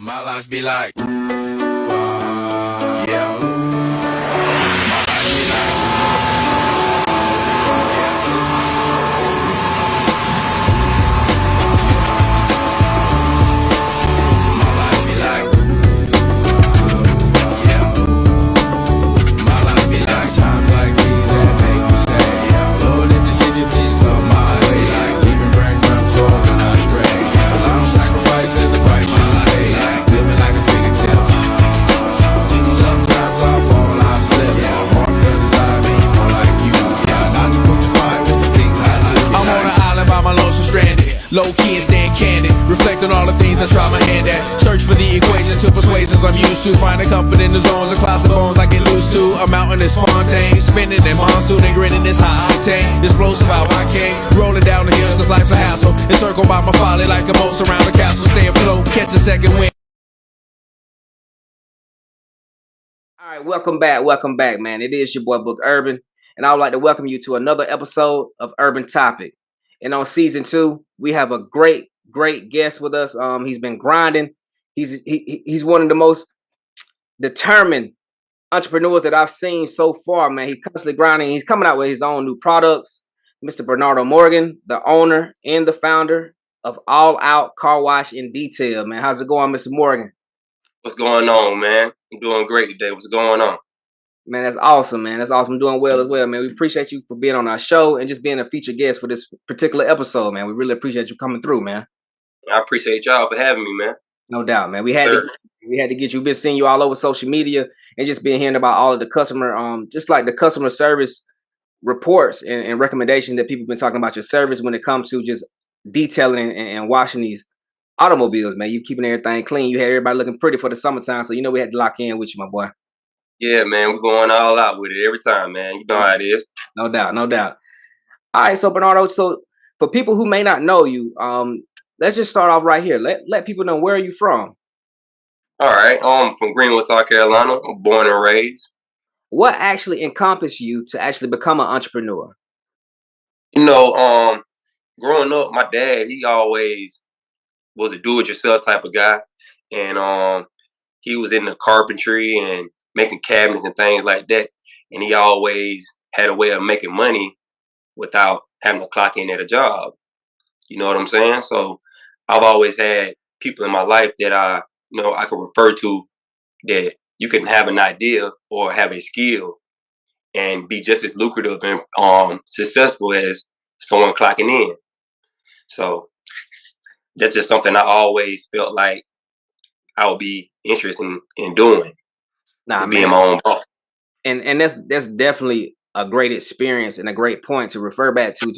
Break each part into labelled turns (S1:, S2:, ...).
S1: My life be like, yeah. Low key and staying candid, reflect on all the things I try my hand at. Search for the equation to persuasions I'm used to. Find a comfort in the zones of clouds and bones I get loose to. A mountain is Fontaine, spinning in monsoon and grinning is high octane. Explosive how I came, rolling down the hills cause life's a hassle. Encircled by my folly like a moat around the castle. Stay afloat, catch a second wind.
S2: Alright, welcome back, man. It is your boy Book Urban, and I would like to welcome you to another episode of Erban Topic. And on season 2, we have a great guest with us. He's been grinding. He's one of the most determined entrepreneurs that I've seen so far, man. He's constantly grinding. He's coming out with his own new products. Mr. Benardo Morgan, the owner and the founder of All Out Car Wash and Detail, man. How's it going, Mr. Morgan?
S3: What's going on, man? I'm doing great today. What's going on?
S2: Man, that's awesome, man. That's awesome. Doing well as well, man. We appreciate you for being on our show and just being a featured guest for this particular episode, man. We really appreciate you coming through, man.
S3: I appreciate y'all for having me, man.
S2: No doubt, man. We had to get you. We've been seeing you all over social media and just been hearing about all of the customer, just like the customer service reports and recommendations that people have been talking about your service when it comes to just detailing and washing these automobiles, man. You keeping everything clean. You had everybody looking pretty for the summertime, so we had to lock in with you, my boy.
S3: Yeah, man, we're going all out with it every time, man. You know how it is.
S2: No doubt, no doubt. All right, so Benardo, so for people who may not know you, let's just start off right here. Let people know, where are you from?
S3: All right, I'm from Greenwood, South Carolina. I'm born and raised.
S2: What actually encompassed you to actually become an entrepreneur?
S3: Growing up, my dad, he always was a do-it-yourself type of guy, and he was in the carpentry and making cabinets and things like that. And he always had a way of making money without having to clock in at a job. You know what I'm saying? So I've always had people in my life that I could refer to, that you can have an idea or have a skill and be just as lucrative and successful as someone clocking in. So that's just something I always felt like I would be interested in doing. Being my own boss.
S2: And that's definitely a great experience and a great point to refer back to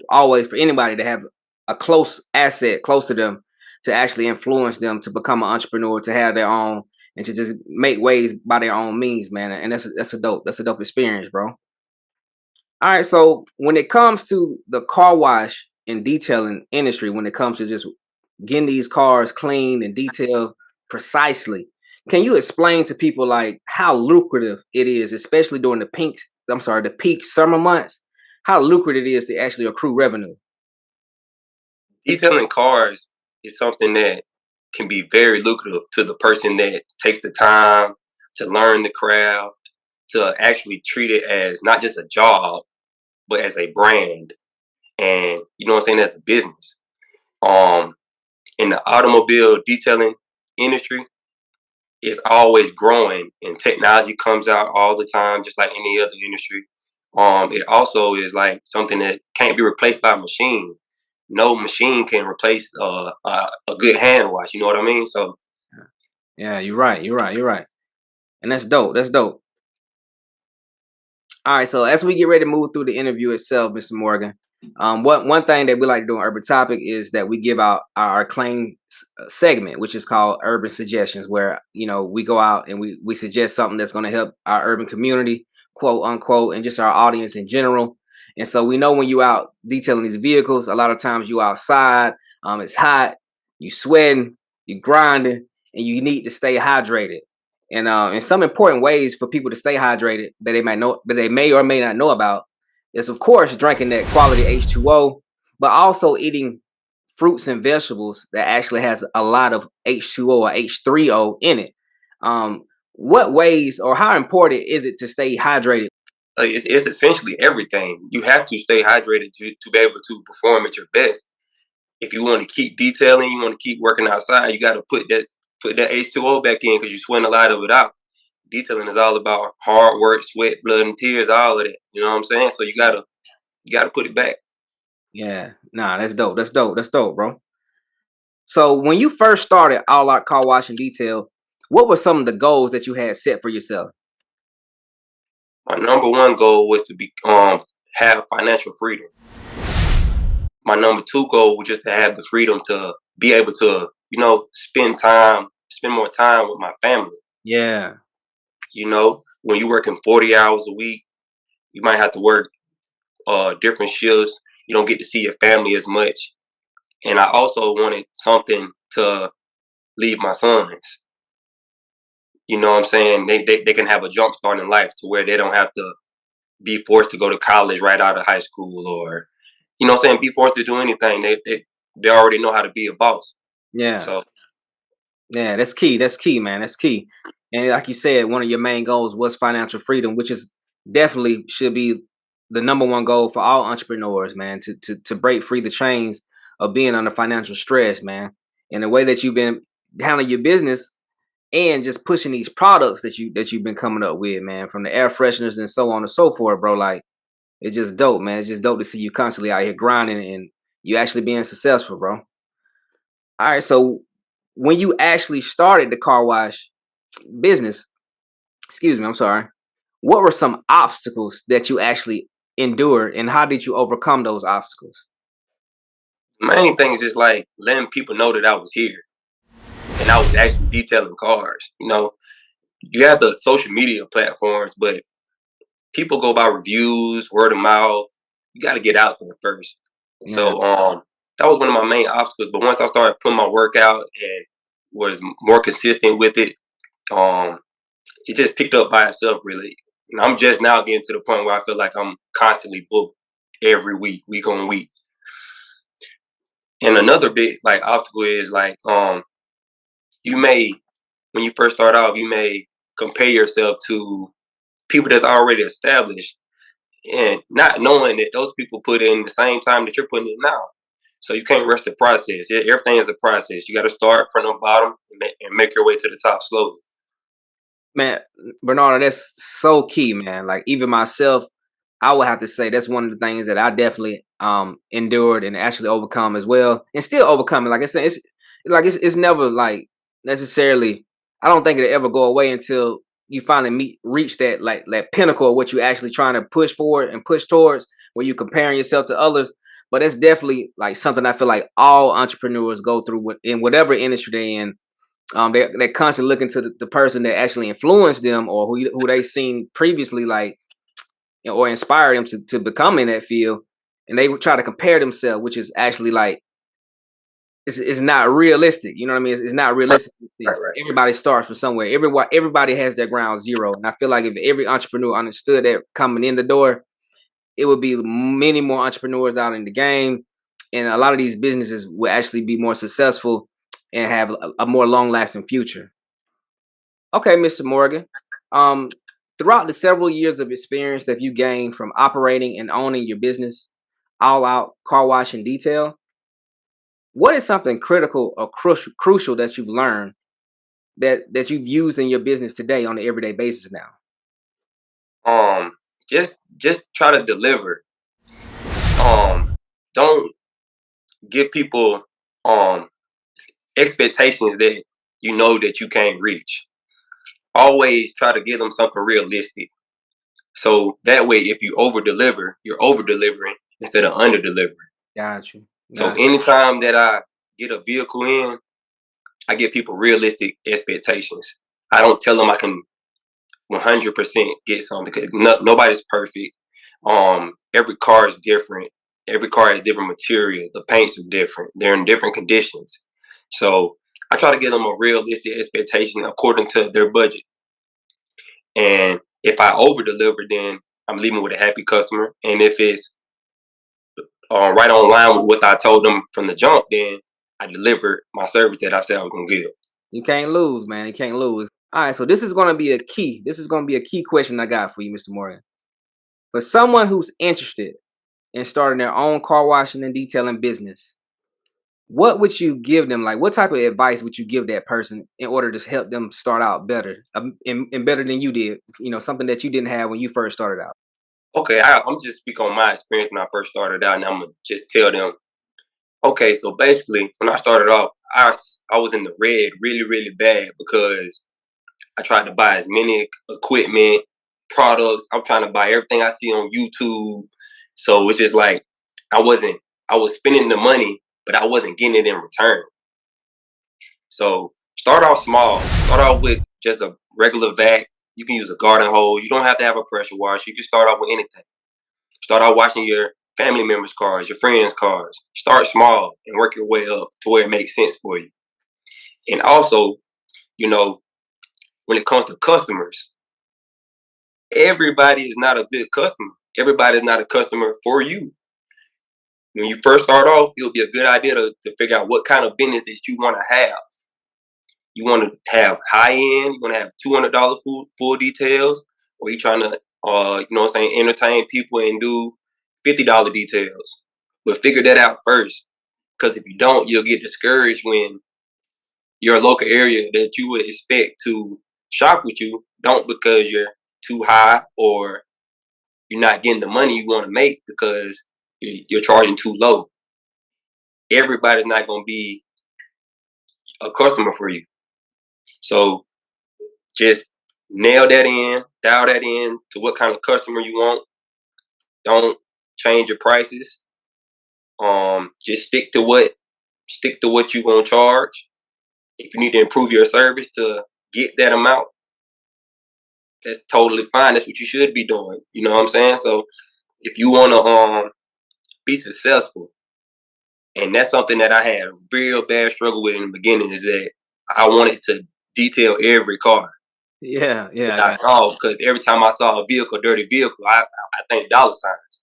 S2: always for anybody to have a close asset close to them to actually influence them to become an entrepreneur, to have their own and to just make ways by their own means, man. And that's a dope experience, bro. All right, so when it comes to the car wash and detailing industry, when it comes to just getting these cars cleaned and detailed precisely, can you explain to people like how lucrative it is, especially during the peak summer months, how lucrative it is to actually accrue revenue?
S3: Detailing cars is something that can be very lucrative to the person that takes the time to learn the craft, to actually treat it as not just a job, but as a brand. And you know what I'm saying, as a business. In the automobile detailing industry, it's always growing and technology comes out all the time, just like any other industry. It also is like something that can't be replaced by a machine. No machine can replace a good hand wash. You know what I mean? So,
S2: yeah, you're right. And that's dope. All right, so as we get ready to move through the interview itself, Mr. Morgan, one thing that we like to do on Urban Topic is that we give out our claim segment, which is called Urban Suggestions, where we go out and we suggest something that's going to help our urban community, quote unquote, and just our audience in general. And so we know when you out detailing these vehicles, a lot of times you outside, it's hot, you sweating, you grinding, and you need to stay hydrated. And some important ways for people to stay hydrated that they may or may not know about is, of course, drinking that quality H2O, but also eating fruits and vegetables that actually has a lot of H2O or H3O in it. What ways or how important is it to stay hydrated?
S3: It's essentially everything. You have to stay hydrated to be able to perform at your best. If you want to keep detailing, you want to keep working outside, you got to put that H2O back in because you're sweating a lot of it out. Detailing is all about hard work, sweat, blood, and tears, all of that. You know what I'm saying? So you gotta put it back.
S2: Yeah, nah, that's dope. That's dope. That's dope, bro. So when you first started All Out Car Wash and Detail, what were some of the goals that you had set for yourself?
S3: My number one goal was to be have financial freedom. My number two goal was just to have the freedom to be able to, spend more time with my family.
S2: Yeah,
S3: When you're working 40 hours a week, you might have to work different shifts. You don't get to see your family as much. And I also wanted something to leave my sons. You know what I'm saying? They can have a jump start in life to where they don't have to be forced to go to college right out of high school, or, be forced to do anything. They already know how to be a boss.
S2: yeah,
S3: So
S2: yeah. That's key. That's key, man. That's key. And like you said, one of your main goals was financial freedom, which is definitely should be the number one goal for all entrepreneurs, man. To break free the chains of being under financial stress, man. And the way that you've been handling your business and just pushing these products that you've been coming up with, man, from the air fresheners and so on and so forth, bro. Like it's just dope, man. It's just dope to see you constantly out here grinding and you actually being successful, bro. All right, so when you actually started the car wash business, excuse me, I'm sorry. What were some obstacles that you actually endured, and how did you overcome those obstacles?
S3: main thing is just like letting people know that I was here and I was actually detailing cars. You have the social media platforms, but people go by reviews, word of mouth. You got to get out there first.
S2: Yeah,
S3: So that was one of my main obstacles. But once I started putting my work out and was more consistent with it, um, it just picked up by itself. Really, and I'm just now getting to the point where I feel like I'm constantly booked every week, week on week. And another big like obstacle is like you may when you first start off, you may compare yourself to people that's already established and not knowing that those people put in the same time that you're putting in now. So you can't rush the process. Everything is a process. You got to start from the bottom and make your way to the top slowly.
S2: man, Bernardo, that's so key, man. Like even myself, I would have to say that's one of the things that I definitely endured and actually overcome as well, and still overcoming. Like I said, it's never like necessarily. I don't think it'll ever go away until you finally reach that pinnacle of what you're actually trying to push forward and push towards, where you're comparing yourself to others. But it's definitely like something I feel like all entrepreneurs go through in whatever industry they're in. They're constantly looking to the person that actually influenced them or who they seen previously, like or inspire them to become in that field, and they would try to compare themselves, which is actually like it's not realistic. You know what I mean? It's not realistic.
S3: Right, right.
S2: Everybody starts from somewhere. Everybody has their ground zero, and I feel like if every entrepreneur understood that coming in the door, it would be many more entrepreneurs out in the game, and a lot of these businesses will actually be more successful and have a more long lasting future. Okay, Mr. Morgan. Um, Throughout the several years of experience that you gained from operating and owning your business, All Out Car Wash and Detail, what is something critical or crucial that you've learned that you've used in your business today on an everyday basis now?
S3: Um, just try to deliver. Don't give people um expectations that that you can't reach. Always try to give them something realistic. So that way, if you over deliver, you're over delivering instead of under delivering.
S2: Got you.
S3: So
S2: Got
S3: anytime that I get a vehicle in, I give people realistic expectations. I don't tell them I can 100% get something because nobody's perfect. Every car is different. Every car has different material. The paints are different. They're in different conditions. So I try to give them a realistic expectation according to their budget. And if I over deliver, then I'm leaving with a happy customer. And if it's right on line with what I told them from the jump, then I delivered my service that I said I was gonna give.
S2: You can't lose, man. You can't lose. All right, so this is going to be a key. This is going to be a key question I got for you, Mr. Morgan. For someone who's interested in starting their own car washing and detailing business, what would you give them? Like, what type of advice would you give that person in order to help them start out better and better than you did? You know, something that you didn't have when you first started out.
S3: Okay, I'm just speak on my experience when I first started out, and I'm gonna just tell them. Okay, so basically, when I started off, I was in the red really, really bad because I tried to buy as many equipment, products. I'm trying to buy everything I see on YouTube. So it's just like I wasn't. I was spending the money, but I wasn't getting it in return. So start off small. Start off with just a regular vac. You can use a garden hose. You don't have to have a pressure wash. You can start off with anything. Start out washing your family members' cars, your friends' cars. Start small and work your way up to where it makes sense for you. And also, you know, when it comes to customers, everybody is not a good customer. Everybody is not a customer for you. When you first start off, it would be a good idea to figure out what kind of business that you want to have. You want to have high end, you want to have $200 full details, or you trying to, you know what I'm saying, entertain people and do $50 details. But figure that out first. Because if you don't, you'll get discouraged when your local area that you would expect to shop with you don't, because you're too high or you're not getting the money you want to make because you're charging too low. Everybody's not going to be a customer for you. So just nail that in, dial that in to what kind of customer you want. Don't change your prices. Just stick to what you gonna charge. If you need to improve your service to get that amount, that's totally fine. That's what you should be doing. You know what I'm saying? So if you wanna be successful, and that's something that I had a real bad struggle with in the beginning, is that I wanted to detail every car
S2: Yeah, yeah,
S3: that
S2: I
S3: I
S2: got
S3: saw, because every time I saw a vehicle, dirty vehicle, I think dollar signs.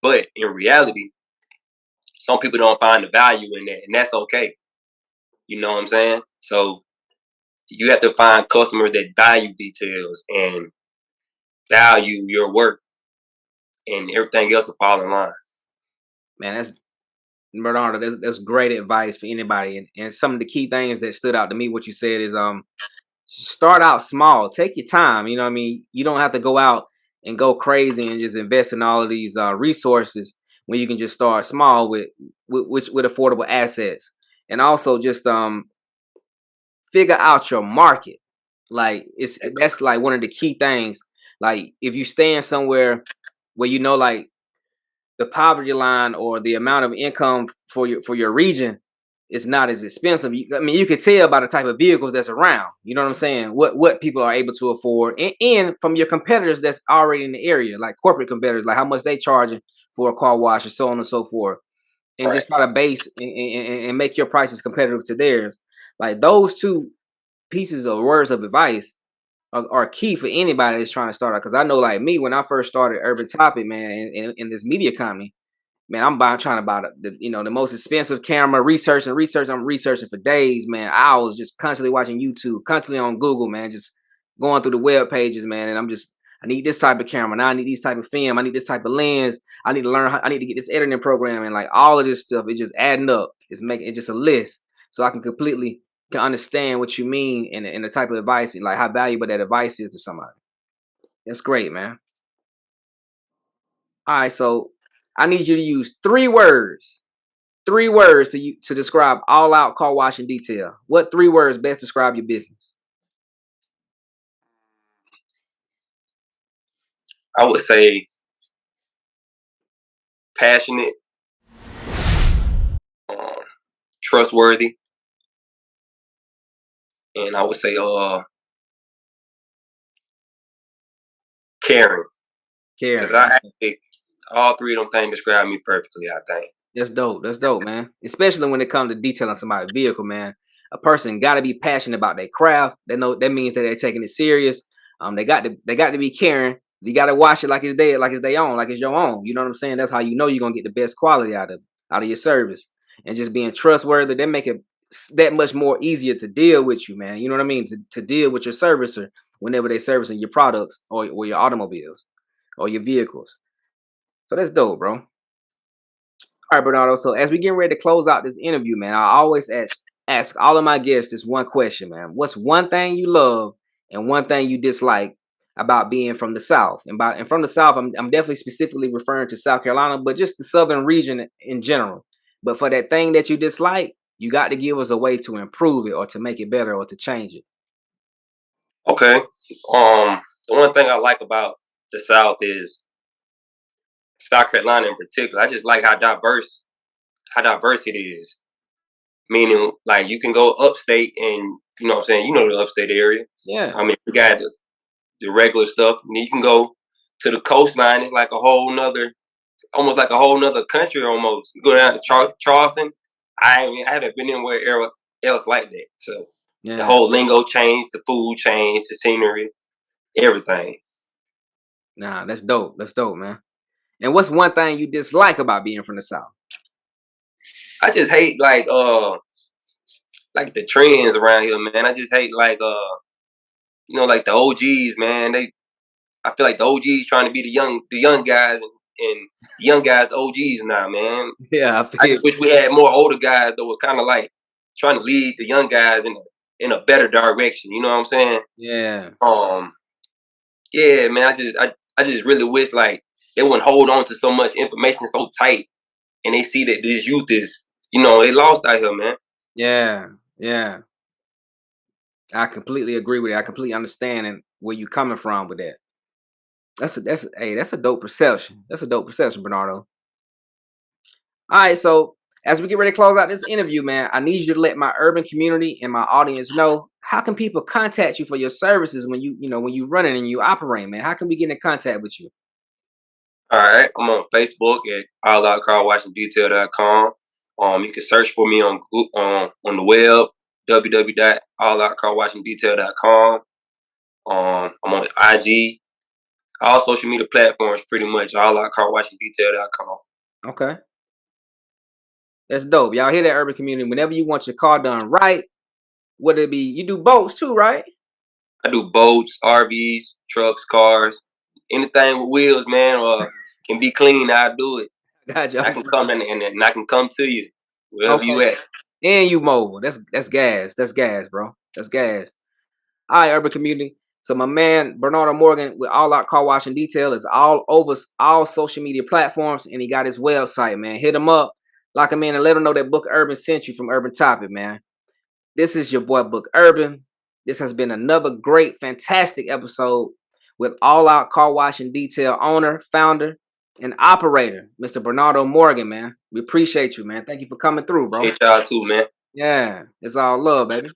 S3: But in reality, some people don't find the value in that, and that's okay. You know what I'm saying? So you have to find customers that value details and value your work, and everything else will fall in line.
S2: man. That's Bernardo. That's great advice for anybody. And some of the key things that stood out to me, what you said is start out small. Take your time. You know what I mean? You don't have to go out and go crazy and just invest in all of these resources when you can just start small with affordable assets. And also just figure out your market. Like that's like one of the key things. Like if you stand somewhere where you know like the poverty line or the amount of income for your region is not as expensive. I mean, you could tell by the type of vehicles that's around. You know what I'm saying? What people are able to afford, and from your competitors that's already in the area, like corporate competitors, like how much they charging for a car wash, and so on and so forth, and
S3: Right.
S2: just try to base and make your prices competitive to theirs. Like those two pieces of words of advice are key for anybody that's trying to start out. Because I know, like me, when I first started Urban Topic, man, in this media company, man, trying to buy the most expensive camera. Research. I'm researching for days, man. I was just constantly watching YouTube, constantly on Google, man, just going through the web pages, man. And I need this type of camera. Now I need this type of film. I need this type of lens. I need to learn. I need to get this editing program, and like all of this stuff. It's just adding up. It's making it just a list, so I can understand what you mean and the type of advice, and like how valuable that advice is to somebody. That's great, man. All right, so I need you to use three words to describe all out car wash in detail. What three words best describe your business?
S3: I would say passionate, um, trustworthy, and I would say caring. Because
S2: Karen,
S3: I actually, all three of them things describe me perfectly, I think.
S2: that's dope. That's dope, man. Especially when it comes to detailing somebody's vehicle, man. A person got to be passionate about their craft. They know that means that they're taking it serious. They got to be caring. You gotta wash it like it's dead, like it's their own, like it's your own. You know what I'm saying? That's how you know you're gonna get the best quality out of your service. And just being trustworthy, they make it that much more easier to deal with you, man. You know what I mean? To deal with your servicer whenever they servicing your products or your automobiles or your vehicles. So that's dope, bro. All right, Bernardo. So as we get ready to close out this interview, man, I always ask all of my guests this one question, man. What's one thing you love and one thing you dislike about being from the South? And from the South, I'm definitely specifically referring to South Carolina, but just the Southern region in general. But for that thing that you dislike, you got to give us a way to improve it or to make it better or to change it.
S3: Okay. The one thing I like about the South is South Carolina in particular. I just like how diverse it is. Meaning, like, you can go upstate and, you know what I'm saying, you know the upstate area.
S2: Yeah.
S3: I mean, you got the regular stuff. And then you can go to the coastline. It's like almost like a whole nother country almost. You go down to Charleston. I haven't been anywhere else like that. So the whole lingo changed, the food changed, the scenery, everything.
S2: Nah, that's dope. That's dope, man. And what's one thing you dislike about being from the South?
S3: I just hate like the trends around here, man. I just hate like like the OGs, man. I feel like the OGs trying to be the young guys and the young guys the OGs now, man.
S2: Yeah,
S3: I just wish we had more older guys that were kind of like trying to lead the young guys in a better direction. You know what I'm saying?
S2: Yeah.
S3: Yeah, man. I just really wish like they wouldn't hold on to so much information so tight, and they see that this youth is, they lost out here, man.
S2: Yeah. Yeah. I completely agree with it. I completely understand and where you coming from with that. That's a dope perception. That's a dope perception, Benardo. All right, so as we get ready to close out this interview, man, I need you to let my urban community and my audience know how can people contact you for your services when you running and you operate, man. How can we get in contact with you?
S3: All right, I'm on Facebook at alloutcarwashingdetail.com. You can search for me on the web, www.alloutcarwashingdetail.com. I'm on IG, all social media platforms, pretty much alloutcarwashingdetail.com.
S2: Okay. That's dope. Y'all hear that, urban community? Whenever you want your car done right, would it be you do boats too, right?
S3: I do boats, RVs, trucks, cars, anything with wheels, man, or can be clean. I do it.
S2: Gotcha.
S3: I can come and I can come to you wherever you at.
S2: And you mobile. That's gas. That's gas, bro. That's gas. All right, urban community. So my man Benardo Morgan with All Out Car Wash and Detail is all over all social media platforms, and he got his website, man. Hit him up, lock him in, and let him know that Book Urban sent you from Erban Topic, man. This is your boy Book Urban. This has been another great, fantastic episode with All Out Car Wash and Detail owner, founder, and operator, Mr. Benardo Morgan, man. We appreciate you, man. Thank you for coming through, bro.
S3: Appreciate y'all too, man.
S2: Yeah, it's all love, baby.